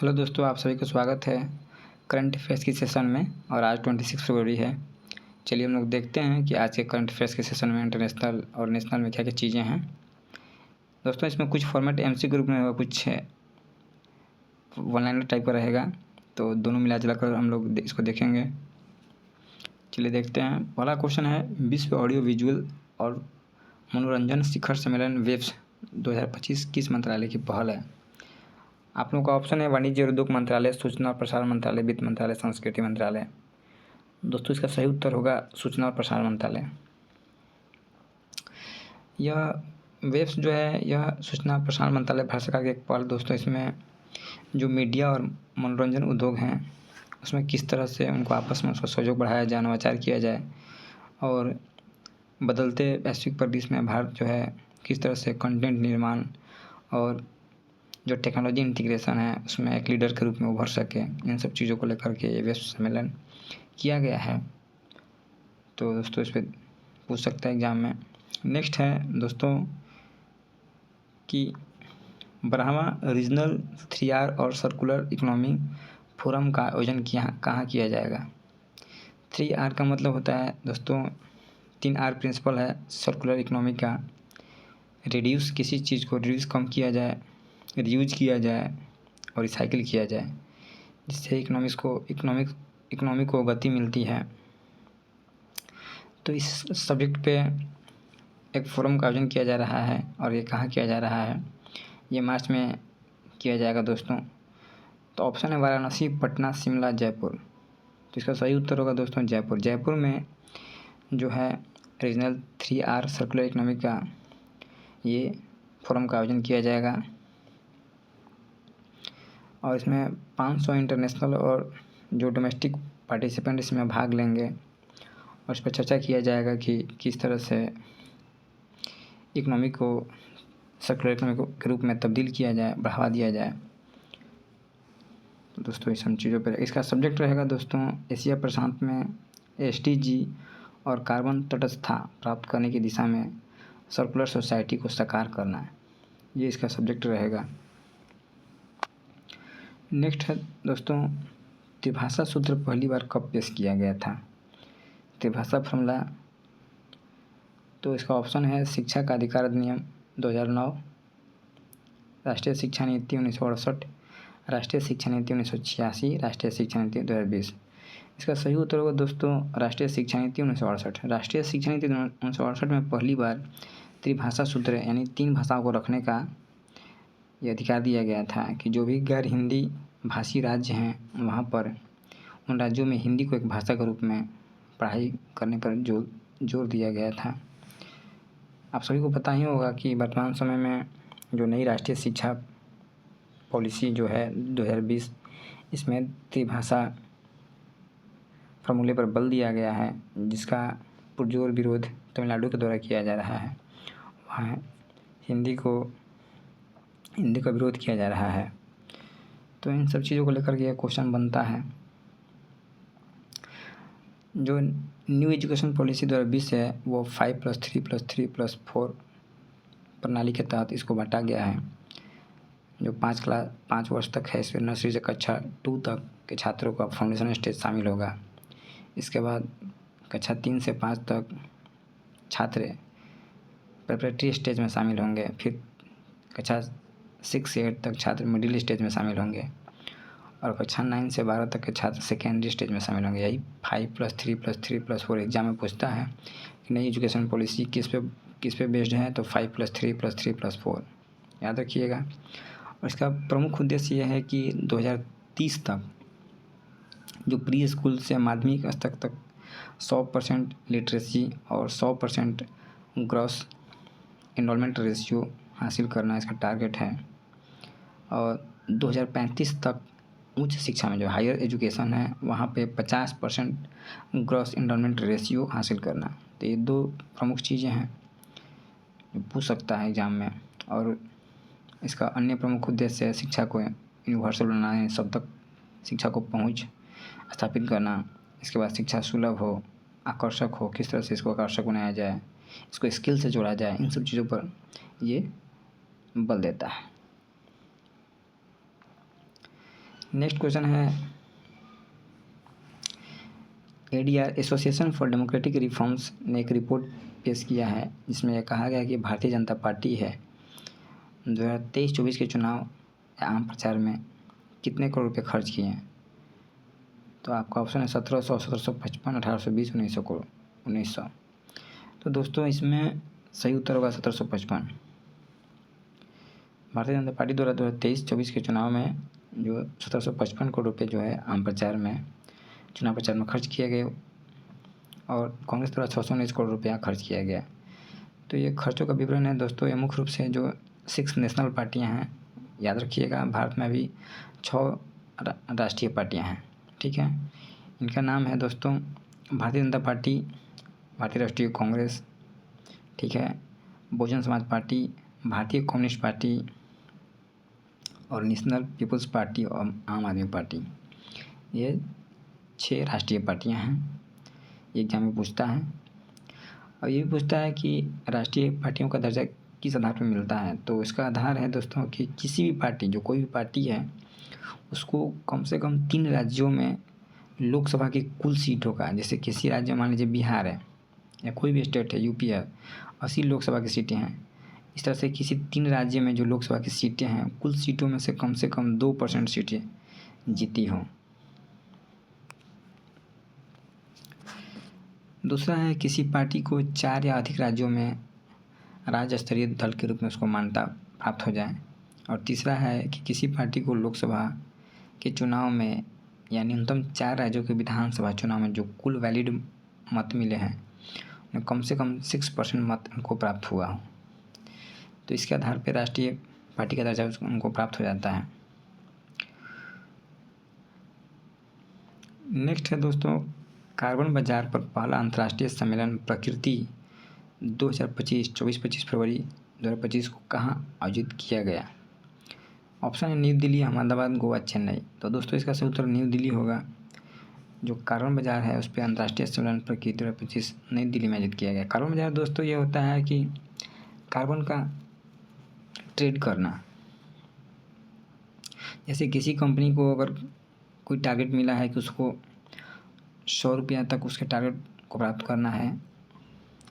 Hello दोस्तों, आप सभी का स्वागत है करंट अफेयर्स की सेशन में। और आज 26 फरवरी है। चलिए हम लोग देखते हैं कि आज के करंट अफेयर्स के सेशन में इंटरनेशनल और नेशनल में क्या क्या चीज़ें हैं। दोस्तों, इसमें कुछ फॉर्मेट एमसी ग्रुप में और कुछ वन लाइनर टाइप का रहेगा, तो दोनों मिला जुला कर हम लोग इसको देखेंगे। चलिए देखते हैं। पहला क्वेश्चन है, विश्व ऑडियो विजुअल और मनोरंजन शिखर सम्मेलन वेब्स 2025 किस मंत्रालय की पहल है? आप लोगों का ऑप्शन है वाणिज्य और उद्योग मंत्रालय, सूचना और प्रसारण मंत्रालय, वित्त मंत्रालय, संस्कृति मंत्रालय। दोस्तों, इसका सही उत्तर होगा सूचना और प्रसारण मंत्रालय। यह वेब्स जो है यह सूचना और प्रसारण मंत्रालय भारत सरकार की एक पहल। दोस्तों, इसमें जो मीडिया और मनोरंजन उद्योग हैं उसमें किस तरह से उनको आपस में उसका सहयोग बढ़ाया जाए, नवाचार किया जाए और बदलते वैश्विक परिदृश्य में भारत जो है किस तरह से कंटेंट निर्माण और जो टेक्नोलॉजी इंटीग्रेशन है उसमें एक लीडर के रूप में उभर सके, इन सब चीज़ों को लेकर के ये विश्व सम्मेलन किया गया है। तो दोस्तों, इस पर पूछ सकता है एग्ज़ाम में। नेक्स्ट है दोस्तों कि 12वां रीजनल 3R और सर्कुलर इकोनॉमी फोरम का आयोजन कहाँ किया जाएगा? 3R का मतलब होता है दोस्तों 3R प्रिंसिपल है सर्कुलर इकोनॉमी का। रिड्यूस, किसी चीज़ को रिड्यूस कम किया जाए, रीयूज किया जाए और रिसाइकिल किया जाए, जिससे इकोनॉमी को गति मिलती है। तो इस सब्जेक्ट पे एक फोरम का आयोजन किया जा रहा है और ये कहाँ किया जा रहा है? ये मार्च में किया जाएगा दोस्तों। तो ऑप्शन है वाराणसी, पटना, शिमला, जयपुर। तो इसका सही उत्तर होगा दोस्तों जयपुर। जयपुर में जो है रीजनल 3R सर्कुलर इकोनॉमी का ये फोरम का आयोजन किया जाएगा और इसमें 500 इंटरनेशनल और जो डोमेस्टिक पार्टिसिपेंट इसमें भाग लेंगे और इस पर चर्चा किया जाएगा कि किस तरह से इकोनॉमी को सर्कुलर इकोनॉमी के रूप में तब्दील किया जाए, बढ़ावा दिया जाए। तो दोस्तों, इस सब चीज़ों पर इसका सब्जेक्ट रहेगा दोस्तों एशिया प्रशांत में SDG और कार्बन तटस्थता प्राप्त करने की दिशा में सर्कुलर सोसाइटी को साकार करना है, ये इसका सब्जेक्ट रहेगा। नेक्स्ट है दोस्तों, त्रिभाषा सूत्र पहली बार कब पेश किया गया था? त्रिभाषा फॉर्मूला, तो इसका ऑप्शन है शिक्षा का अधिकार अधिनियम 2009, राष्ट्रीय शिक्षा नीति 1968, राष्ट्रीय शिक्षा नीति 1986, राष्ट्रीय शिक्षा नीति 2020। इसका सही उत्तर होगा दोस्तों राष्ट्रीय शिक्षा नीति 1968। राष्ट्रीय शिक्षा नीति 1968 में पहली बार त्रिभाषा सूत्र यानी 3 भाषाओं को रखने का ये अधिकार दिया गया था कि जो भी गैर हिंदी भाषी राज्य हैं वहाँ पर उन राज्यों में हिंदी को एक भाषा के रूप में पढ़ाई करने पर जोर दिया गया था। आप सभी को पता ही होगा कि वर्तमान समय में जो नई राष्ट्रीय शिक्षा पॉलिसी जो है 2020, इसमें त्रिभाषा फार्मूले पर बल दिया गया है, जिसका पुरजोर विरोध तमिलनाडु के द्वारा किया जा रहा है। वहाँ हिंदी का विरोध किया जा रहा है। तो इन सब चीज़ों को लेकर के यह क्वेश्चन बनता है। जो न्यू एजुकेशन पॉलिसी 2020 है वो 5+3+3+4 प्रणाली के तहत इसको बांटा गया है। जो 5 वर्ष तक है, इसमें नर्सरी से कक्षा 2 तक के छात्रों का फाउंडेशन स्टेज शामिल होगा। इसके बाद कक्षा 3 से 5 तक छात्र प्रिपरेटरी स्टेज में शामिल होंगे। फिर कक्षा 6 से 8 तक छात्र मिडिल स्टेज में शामिल होंगे और कक्षा 9 से 12 तक के छात्र सेकेंडरी स्टेज में शामिल होंगे। यही 5+3+3+4 एग्जाम में पूछता है कि नई एजुकेशन पॉलिसी किस पे बेस्ड है, तो 5+3+3+4 याद रखिएगा। और इसका प्रमुख उद्देश्य यह है कि 2030 तक जो प्री स्कूल से माध्यमिक स्तर तक 100% लिटरेसी और 100% ग्रॉस एनरोलमेंट रेशियो हासिल करना इसका टारगेट है। और 2035 तक उच्च शिक्षा में जो हायर एजुकेशन है वहाँ पे 50% ग्रॉस एनरोलमेंट रेशियो हासिल करना। तो ये 2 प्रमुख चीज़ें हैं जो पूछ सकता है एग्ज़ाम में। और इसका अन्य प्रमुख उद्देश्य है शिक्षा को यूनिवर्सल बनाना है, सब तक शिक्षा को पहुँच स्थापित करना। इसके बाद शिक्षा सुलभ हो, आकर्षक हो, किस तरह से इसको आकर्षक बनाया जाए, इसको स्किल से जोड़ा जाए, इन सब चीज़ों पर ये बल देता है। नेक्स्ट क्वेश्चन है, ADR association for democratic reforms ने एक रिपोर्ट पेश किया है जिसमें यह कहा गया कि भारतीय जनता पार्टी है 2023-24 के चुनाव आम प्रचार में कितने करोड़ रुपए खर्च किए हैं। तो आपका ऑप्शन है 1700, 1755, 1820, 1900 करोड़ 1900। तो दोस्तों इसमें सही उत्तर होगा 1755। भारतीय जनता पार्टी द्वारा 2023-24 के चुनाव में जो 1755 करोड़ रुपये जो है आम प्रचार में चुनाव प्रचार में खर्च किए गए और कांग्रेस द्वारा 619 करोड़ रुपया खर्च किया गया। तो ये खर्चों का विवरण है दोस्तों। ये मुख्य रूप से जो 6 नेशनल पार्टियां हैं, याद रखिएगा भारत में अभी 6 राष्ट्रीय पार्टियां हैं, ठीक है। इनका नाम है दोस्तों भारतीय जनता पार्टी, भारतीय राष्ट्रीय कांग्रेस, ठीक है, बहुजन समाज पार्टी, भारतीय कम्युनिस्ट पार्टी और नेशनल पीपल्स पार्टी और आम आदमी पार्टी। ये 6 राष्ट्रीय पार्टियां हैं। एग्जाम में पूछता है और ये भी पूछता है कि राष्ट्रीय पार्टियों का दर्जा किस आधार पर मिलता है। तो इसका आधार है दोस्तों कि किसी भी पार्टी, जो कोई भी पार्टी है, उसको कम से कम 3 राज्यों में लोकसभा की कुल सीटों का, जैसे किसी राज्य मान लीजिए बिहार है या कोई भी स्टेट है, यूपी है, 80 लोकसभा की सीटें हैं। इस तरह से किसी 3 राज्य में जो लोकसभा की सीटें हैं, कुल सीटों में से कम 2% सीटें जीती हों। दूसरा है किसी पार्टी को 4 या अधिक राज्यों में राज्य स्तरीय दल के रूप में उसको मान्यता प्राप्त हो जाए। और तीसरा है कि किसी पार्टी को लोकसभा के चुनाव में या न्यूनतम 4 राज्यों के विधानसभा चुनाव में जो कुल वैलिड मत मिले हैं उनमें कम से कम 6% मत उनको प्राप्त हुआ हो। तो इसके आधार पर राष्ट्रीय पार्टी का दर्जा उनको प्राप्त हो जाता है। नेक्स्ट है दोस्तों, कार्बन बाजार पर पहला अंतर्राष्ट्रीय सम्मेलन प्रकृति 2025 24-25 फरवरी 2025 को कहाँ आयोजित किया गया। ऑप्शन है न्यू दिल्ली, अहमदाबाद, गोवा, चेन्नई। तो दोस्तों इसका सही उत्तर न्यू दिल्ली होगा। जो कार्बन बाजार है उस पर अंतर्राष्ट्रीय सम्मेलन प्रकृति 2025 नई दिल्ली में आयोजित किया गया। कार्बन बाजार दोस्तों ये होता है कि कार्बन का ट्रेड करना। जैसे किसी कंपनी को अगर कोई टारगेट मिला है कि उसको 100 रुपया तक उसके टारगेट को प्राप्त करना है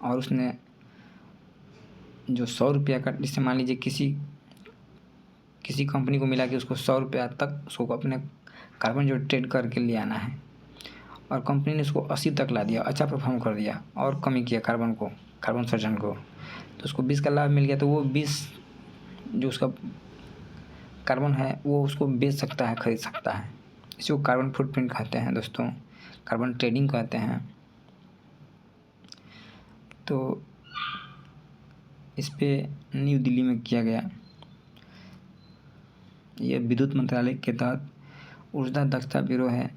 और उसने जो 100 रुपया का, जैसे मान लीजिए किसी कंपनी को मिला कि उसको 100 रुपया तक उसको अपने कार्बन जो ट्रेड करके ले आना है और कंपनी ने उसको 80 तक ला दिया, अच्छा परफॉर्म कर दिया और कमी किया कार्बन उत्सर्जन को, तो उसको 20 का लाभ मिल गया। तो वो 20 जो उसका कार्बन है वो उसको बेच सकता है, खरीद सकता है। इसको कार्बन फुटप्रिंट कहते हैं दोस्तों, कार्बन ट्रेडिंग कहते हैं। तो इस पे न्यू दिल्ली में किया गया। ये विद्युत मंत्रालय के तहत ऊर्जा दक्षता ब्यूरो है,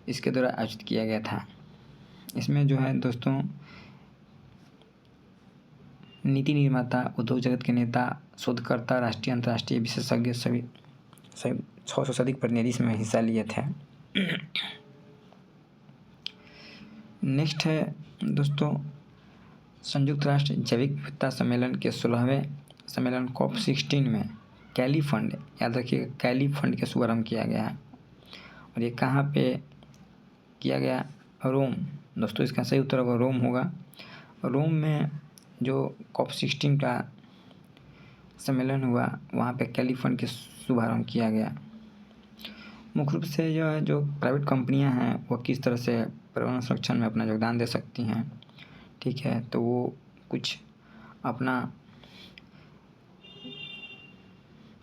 इसके द्वारा आयोजित किया गया था। इसमें जो है दोस्तों नीति निर्माता, उद्योग जगत के नेता, शोधकर्ता, राष्ट्रीय अंतर्राष्ट्रीय विशेषज्ञ सभी 600 से अधिक प्रतिनिधि इसमें हिस्सा लिए थे। नेक्स्ट है दोस्तों, संयुक्त राष्ट्र जैविक विविधता सम्मेलन के 16वें सम्मेलन COP16 में कैली फंड, याद रखिएगा कैली फंड का शुभारंभ किया गया है। और ये कहाँ पे किया गया? रोम। दोस्तों इसका सही उत्तर होगा रोम होगा। रोम में जो COP16 का सम्मेलन हुआ वहाँ पे कैली फंड के शुभारंभ किया गया। मुख्य रूप से जो प्राइवेट कंपनियां हैं वो किस तरह से पर्यावरण संरक्षण में अपना योगदान दे सकती हैं, ठीक है। तो वो कुछ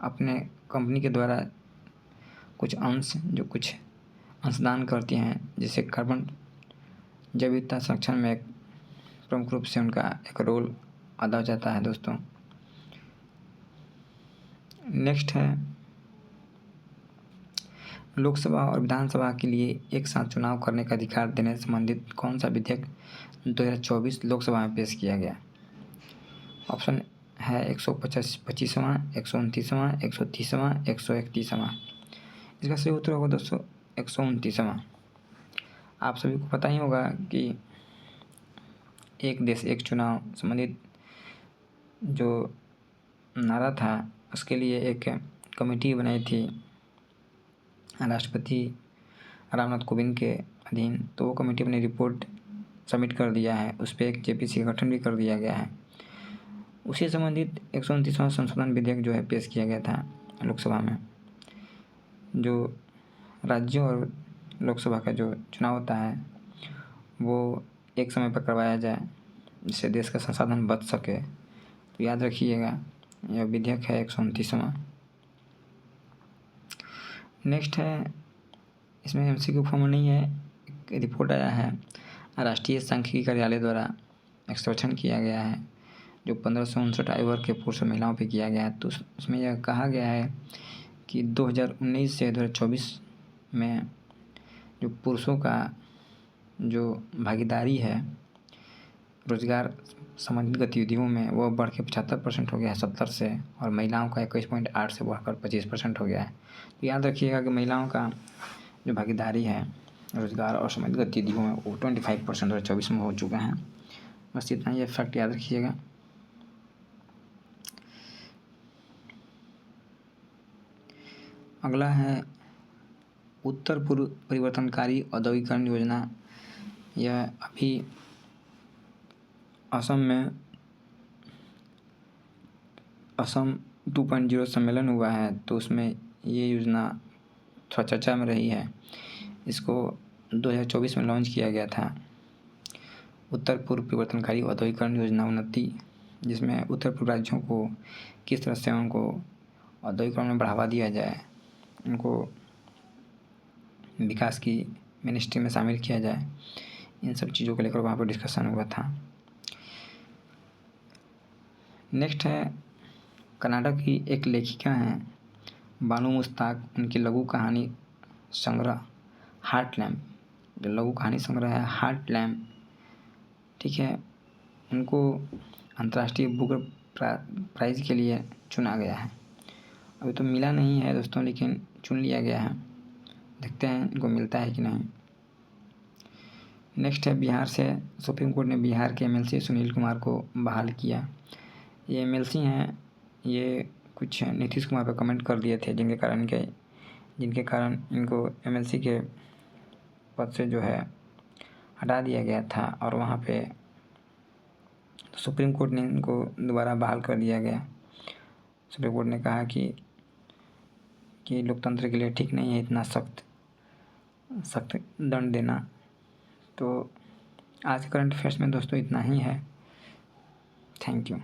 अपने कंपनी के द्वारा कुछ अंशदान करती हैं, जिससे कार्बन जैव विविधता संरक्षण में एक प्रमुख रूप से उनका एक रोल अदा हो जाता है दोस्तों। नेक्स्ट है लोकसभा और विधानसभा के लिए एक साथ चुनाव करने का अधिकार देने से संबंधित कौन सा विधेयक 2024 लोकसभा में पेश किया गया। ऑप्शन है 125वां, 129वां, 130वां, 131वां। इसका सही उत्तर होगा दोस्तों 129वां। आप सभी को पता ही होगा कि एक देश एक चुनाव संबंधित जो नारा था उसके लिए एक कमेटी बनाई थी राष्ट्रपति रामनाथ कोविंद के अधीन। तो वो कमेटी अपनी रिपोर्ट सबमिट कर दिया है, उस पर एक जेपीसी का गठन भी कर दिया गया है। उसी संबंधित 129वां संशोधन विधेयक जो है पेश किया गया था लोकसभा में। जो राज्यों और लोकसभा का जो चुनाव होता है वो एक समय पर करवाया जाए, जिससे देश का संसाधन बच सके। तो याद रखिएगा, यह विधेयक है 129वां। नेक्स्ट है, इसमें एमसीक्यू फॉर्म नहीं है, एक रिपोर्ट आया है राष्ट्रीय सांख्यिकी कार्यालय द्वारा एक सर्वेक्षण किया गया है जो 15 से 59 आयु वर्ग के पुरुष और महिलाओं पर किया गया है। तो उसमें यह कहा गया है कि 2019 से 2024 में जो पुरुषों का जो भागीदारी है रोजगार संबंधित गतिविधियों में वो बढ़ के 75% हो गया है 70 से, और महिलाओं का 21.8 से बढ़कर 25% हो गया है। तो याद रखिएगा कि महिलाओं का जो भागीदारी है रोजगार और संबंधित गतिविधियों में वो 25% और 24 में हो चुका है। बस इतना ही फैक्ट याद रखिएगा। अगला है उत्तर पूर्व परिवर्तनकारी औद्योगिकरण योजना। यह अभी असम 2.0 सम्मेलन हुआ है, तो उसमें ये योजना थोड़ा चर्चा में रही है। इसको 2024 में लॉन्च किया गया था, उत्तर पूर्व परिवर्तनकारी औद्योगिकरण योजना उन्नति, जिसमें उत्तर पूर्व राज्यों को किस तरह से उनको औद्योगिकरण में बढ़ावा दिया जाए, उनको विकास की मिनिस्ट्री में शामिल किया जाए, इन सब चीज़ों को लेकर वहाँ पर डिस्कशन हुआ था। नेक्स्ट है, कनाडा की एक लेखिका हैं बानो मुश्ताक, उनकी लघु कहानी संग्रह हार्ट लैम्प, जो लघु कहानी संग्रह है हार्ट लैम्प, ठीक है, उनको अंतर्राष्ट्रीय बुक प्राइज़ के लिए चुना गया है। अभी तो मिला नहीं है दोस्तों, लेकिन चुन लिया गया है, देखते हैं इनको मिलता है कि नहीं। नेक्स्ट है, बिहार से सुप्रीम कोर्ट ने बिहार के एमएलसी सुनील कुमार को बहाल किया। ये एमएलसी हैं, ये कुछ नीतीश कुमार पर कमेंट कर दिए थे, जिनके कारण इनको एमएलसी के पद से जो है हटा दिया गया था, और वहाँ पे सुप्रीम कोर्ट ने इनको दोबारा बहाल कर दिया गया। सुप्रीम कोर्ट ने कहा कि लोकतंत्र के लिए ठीक नहीं है इतना सख्त दंड देना। तो आज करंट अफेयर्स में दोस्तों इतना ही है। Thank you.